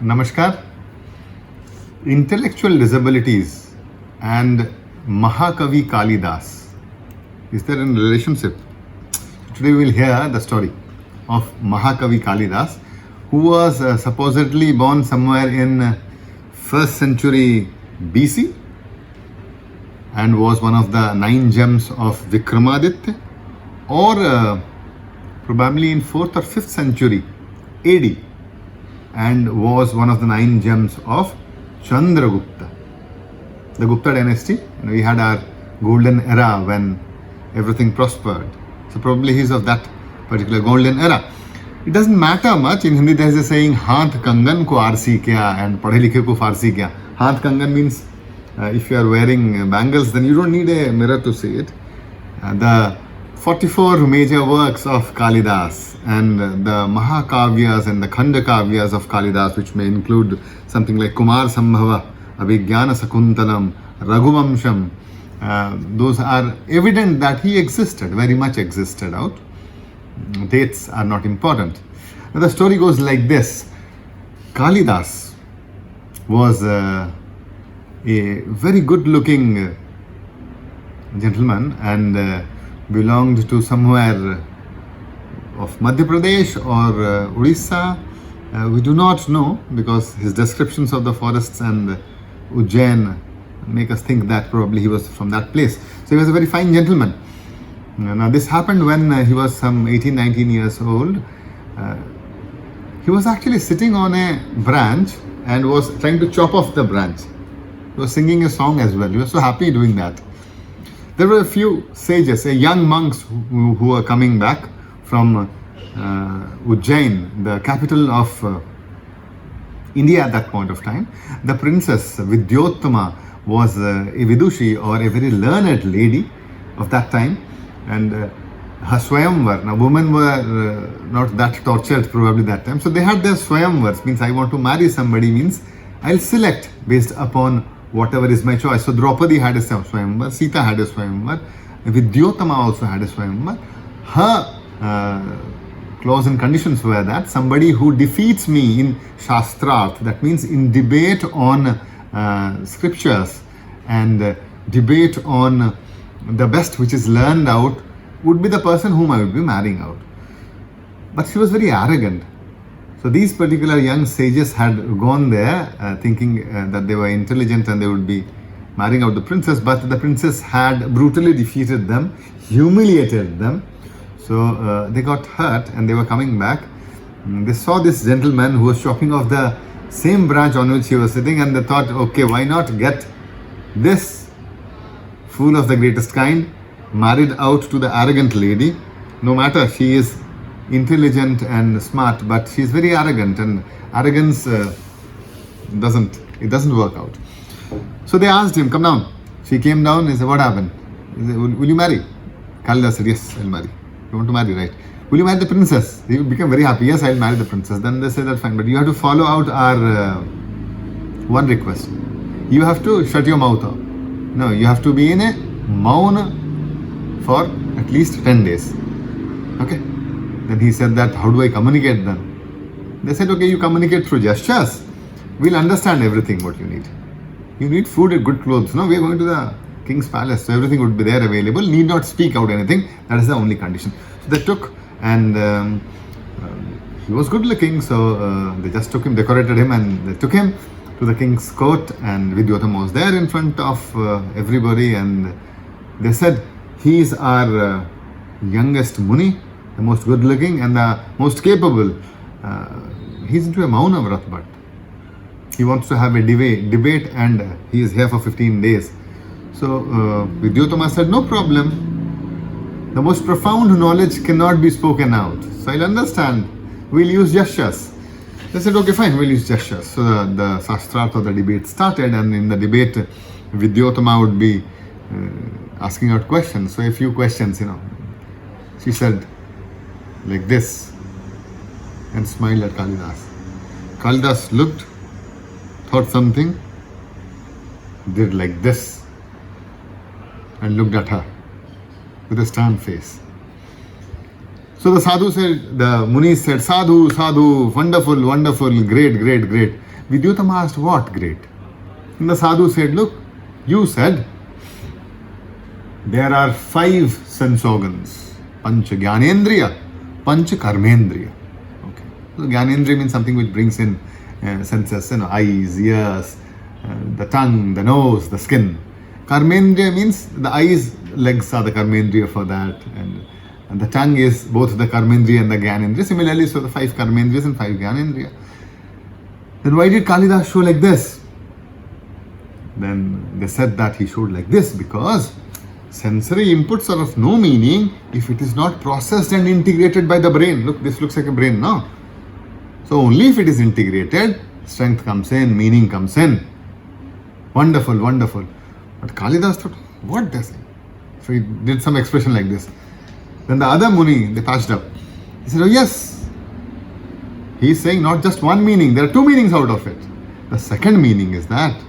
Namaskar. Intellectual disabilities and Mahakavi Kalidas. Is there a relationship? Today we will hear the story of Mahakavi Kalidas, who was supposedly born somewhere in 1st century BC and was one of the 9 gems of Vikramorvasiyam, or probably in 4th or 5th century AD, and was one of the 9 gems of Chandragupta. The Gupta dynasty, we had our golden era when everything prospered. So probably he's of that particular golden era. It doesn't matter much. In Hindi there is a saying, Haath Kangan ko Arsi kya and Padhe Likhe ko Farsi kya. Haath Kangan means if you are wearing bangles, then you don't need a mirror to see it. The 44 major works of Kalidas and the Mahakavyas and the Khandakavyas of Kalidas, which may include something like Kumarasambhavam, Abhijnanasakuntalam, Raghuvamsam, those are evident that he existed, very much existed out. Dates are not important. Now the story goes like this. Kalidas was a very good looking gentleman and belonged to somewhere of Madhya Pradesh or Odisha. We do not know, because his descriptions of the forests and Ujjain make us think that probably he was from that place. So he was a very fine gentleman. Now this happened when he was some 18-19 years old. He was actually sitting on a branch and was trying to chop off the branch. He was singing a song as well. He was so happy doing that. There were a few sages, young monks who were coming back from Ujjain, the capital of India at that point of time. The princess Vidyottama was a Vidushi, or a very learned lady of that time, and her Swayamvar. Now women were not that tortured probably that time, so they had their Swayamvars, means I want to marry somebody, means I'll select based upon whatever is my choice. So Draupadi had a Swayamvar, Sita had a Swayamvar, Vidyottama also had a Swayamvar. Her clause and conditions were that somebody who defeats me in Shastrarth, that means in debate on scriptures and debate on the best which is learned out, would be the person whom I would be marrying out. But she was very arrogant. So these particular young sages had gone there thinking that they were intelligent and they would be marrying out the princess, but the princess had brutally defeated them, humiliated them. So they got hurt and they were coming back. They saw this gentleman who was chopping off the same branch on which he was sitting, and they thought, okay, why not get this fool of the greatest kind married out to the arrogant lady. No matter, she is intelligent and smart, but she is very arrogant, and arrogance doesn't work out. So they asked him, come down. She came down. He said, what happened? He said, will you marry? Kalidas said, yes, I'll marry. You want to marry, right? Will you marry the princess? He became very happy. Yes, I'll marry the princess. Then they said, that's fine, but you have to follow out our one request. You have to shut your mouth off. No, you have to be in a mauna for at least 10 days. Okay? Then he said that, how do I communicate then? They said, okay, you communicate through gestures. We'll understand everything what you need. You need food and good clothes. No, we are going to the king's palace, so everything would be there available. Need not speak out anything. That is the only condition. So they took, and he was good looking, so they just took him, decorated him, and they took him to the king's court, and Vidyottama was there in front of everybody, and they said, he is our youngest Muni, the most good looking and the most capable. He's into a Mauna Vrat, but he wants to have a debate, and he is here for 15 days. So Vidyottama said, no problem. The most profound knowledge cannot be spoken out. So I'll understand. We'll use gestures. They said, okay, fine, we'll use gestures. So the Shastrarth or the debate started, and in the debate, Vidyottama would be asking out questions. So a few questions, She said like this and smiled at Kalidas. Kalidas looked, thought something, did like this and looked at her with a stern face. So the sadhu said, the Muni said, sadhu, sadhu, wonderful, wonderful, great, great, great. Vidyutama asked, what great? And the sadhu said, look, you said there are 5 sense organs. Pancha Jnanendriya, Pancha Karmendriya. Okay. So Jnanendriya means something which brings in senses, eyes, ears, the tongue, the nose, the skin. Karmendriya means the eyes, legs are the Karmendriya for that, and the tongue is both the Karmendriya and the Jnanendriya. Similarly, so the 5 Karmendriyas and 5 Jnanendriya. Then why did Kalidas show like this? Then they said that he showed like this because sensory inputs are of no meaning if it is not processed and integrated by the brain. Look, this looks like a brain now. So only if it is integrated, strength comes in, meaning comes in. Wonderful, wonderful. But Kalidas thought, what does it? So he did some expression like this. Then the other Muni, they patched up. He said, oh yes, he is saying not just one meaning, there are 2 meanings out of it. The second meaning is that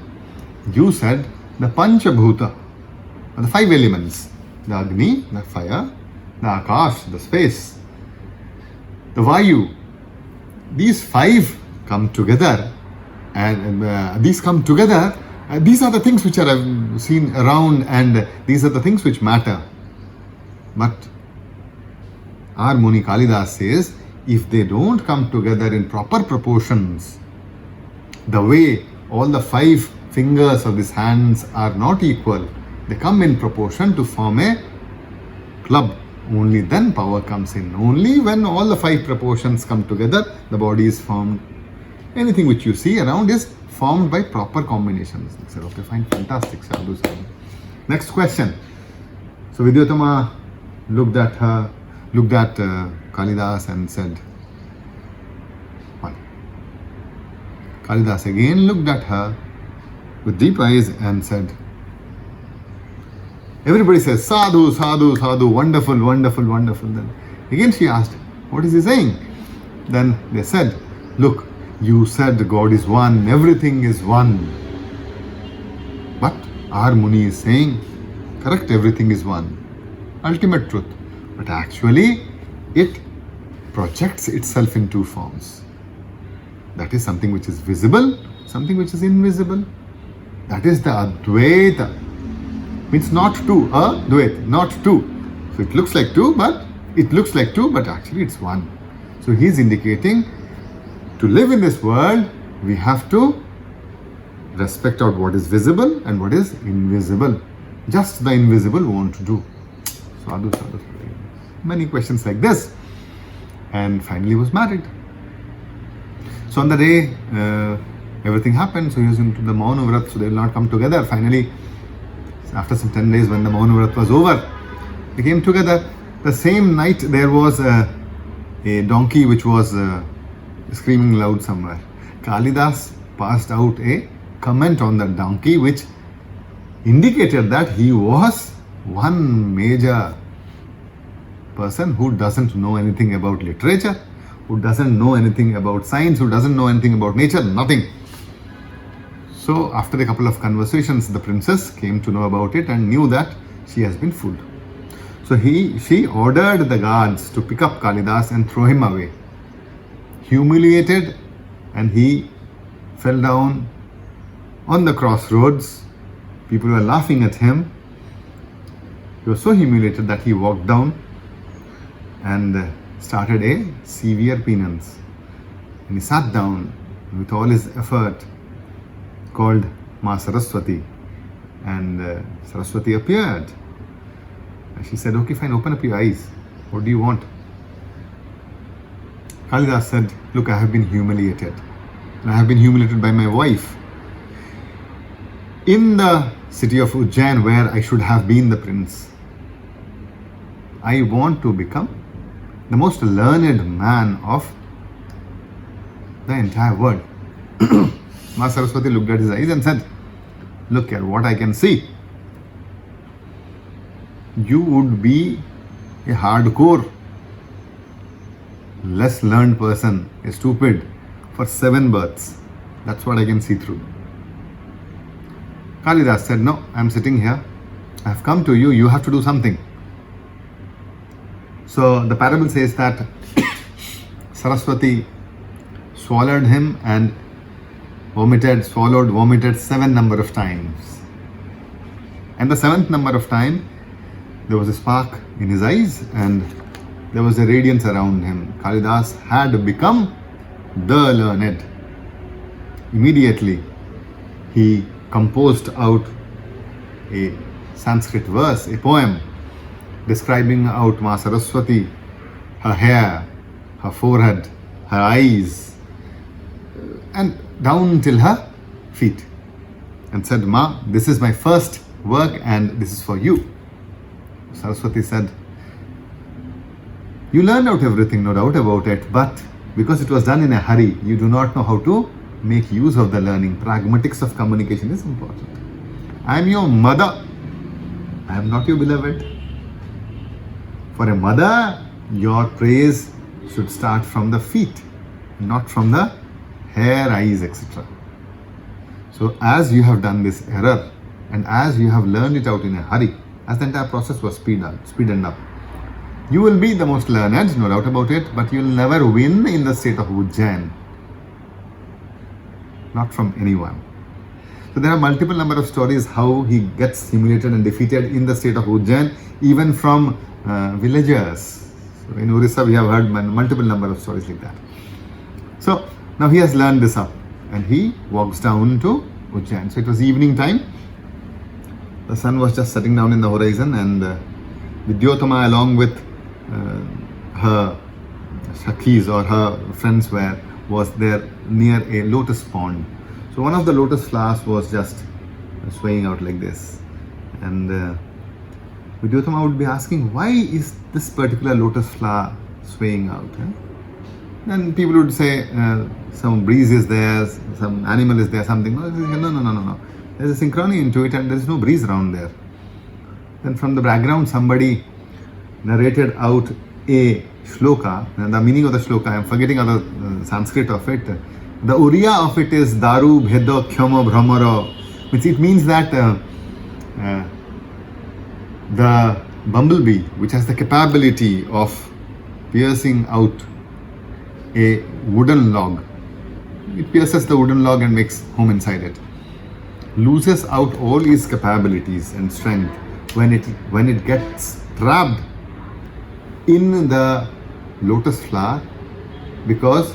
you said the Pancha Bhuta, the 5 elements, the Agni, the fire, the Akash, the space, the Vayu, these 5 come together, and these come together. These are the things which are seen around, and these are the things which matter. But our Muni Kalidas says, if they don't come together in proper proportions, the way all the 5 fingers of these hands are not equal, they come in proportion to form a club. Only then power comes in. Only when all the 5 proportions come together, the body is formed. Anything which you see around is formed by proper combinations. They said, okay, fine, fantastic, sadhu. Next question. So Vidyutama looked at Kalidas and said, what? Kalidas again looked at her with deep eyes and said, everybody says, sadhu, sadhu, sadhu, wonderful, wonderful, wonderful. Then again she asked, what is he saying? Then they said, look, you said God is one, everything is one. But our Muni is saying, correct, everything is one. Ultimate truth. But actually, it projects itself in 2 forms. That is something which is visible, something which is invisible. That is the Advaita. Means not 2, Advaita, not 2. So it looks like 2, but actually it's 1. So he is indicating, to live in this world, we have to respect out what is visible and what is invisible. Just the invisible won't do. Sadhu, sadhu. Many questions like this. And finally was married. So on the day, everything happened. So he was into the Mauna Vrat, so they will not come together. Finally, after some 10 days when the Mauna Vrat was over, they came together. The same night there was a donkey which was screaming loud somewhere. Kalidas passed out a comment on the donkey which indicated that he was one major person who doesn't know anything about literature, who doesn't know anything about science, who doesn't know anything about nature, nothing. So after a couple of conversations, the princess came to know about it and knew that she has been fooled. So she ordered the guards to pick up Kalidas and throw him away. Humiliated, and he fell down on the crossroads. People were laughing at him. He was so humiliated that he walked down and started a severe penance. And he sat down with all his effort, called Ma Saraswati, and Saraswati appeared. And she said, okay, fine, open up your eyes. What do you want? Kalidas said, look, I have been humiliated. And I have been humiliated by my wife. In the city of Ujjain, where I should have been the prince, I want to become the most learned man of the entire world. Ma Saraswati looked at his eyes and said, look here, what I can see. You would be a hardcore, less learned person, a stupid, for 7 births. That's what I can see through. Kalidas said, no, I'm sitting here. I have come to you. You have to do something. So the parable says that Saraswati swallowed him and vomited, swallowed, vomited 7 number of times. And the 7th number of time, there was a spark in his eyes and there was a radiance around him. Kalidas had become the learned. Immediately, he composed out a Sanskrit verse, a poem, describing out Ma Saraswati, her hair, her forehead, her eyes, and down till her feet, and said, Ma, this is my first work and this is for you. Saraswati said, you learned out everything, no doubt about it, but because it was done in a hurry, you do not know how to make use of the learning. Pragmatics of communication is important. I am your mother. I am not your beloved. For a mother, your praise should start from the feet, not from the hair, eyes, etc. So as you have done this error and as you have learned it out in a hurry, as the entire process was speeded up, you will be the most learned, no doubt about it, but you will never win in the state of Ujjain. Not from anyone. So there are multiple number of stories how he gets humiliated and defeated in the state of Ujjain, even from villagers. So in Orissa we have heard multiple number of stories like that. So now he has learned this up and he walks down to Ujjain. So it was evening time. The sun was just setting down in the horizon and Vidyotama along with her Shakhis or her friends was there near a lotus pond. So one of the lotus flowers was just swaying out like this. And Vidyotama would be asking, why is this particular lotus flower swaying out? And people would say, some breeze is there, some animal is there, something. No. There's a synchrony into it and there's no breeze around there. Then from the background, somebody narrated out a shloka, and the meaning of the shloka, I'm forgetting other Sanskrit of it. The Oriya of it is Daru Bheda Khyama Brahmara, which it means that the bumblebee, which has the capability of piercing out a wooden log, it pierces the wooden log and makes home inside it, loses out all its capabilities and strength when it gets trapped in the lotus flower, because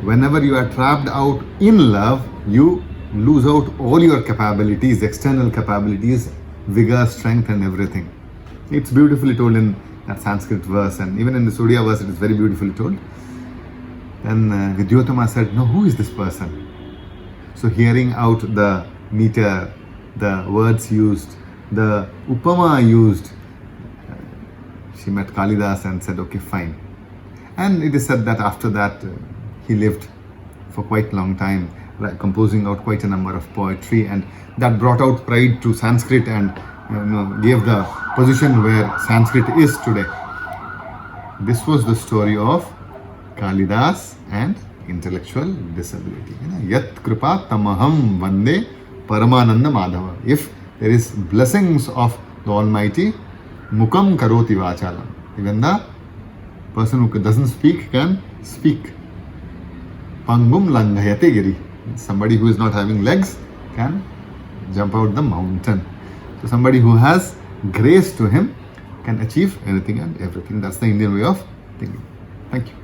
whenever you are trapped out in love, you lose out all your capabilities, external capabilities, vigor, strength and everything. It's beautifully told in that Sanskrit verse, and even in the Surya verse it is very beautifully told. Then Vidyotama said, no, who is this person? So hearing out the meter, the words used, the upama used, she met Kalidas and said, okay, fine. And it is said that after that he lived for quite a long time, composing out quite a number of poetry, and that brought out pride to Sanskrit and gave the position where Sanskrit is today. This was the story of Kalidas and intellectual disability. Yat kripa tamaham vande paramananda madhava. If there is blessings of the Almighty, mukam karoti vachalam. Even the person who doesn't speak can speak. Pangum langhayate giri. Somebody who is not having legs can jump out the mountain. So somebody who has grace to him can achieve anything and everything. That's the Indian way of thinking. Thank you.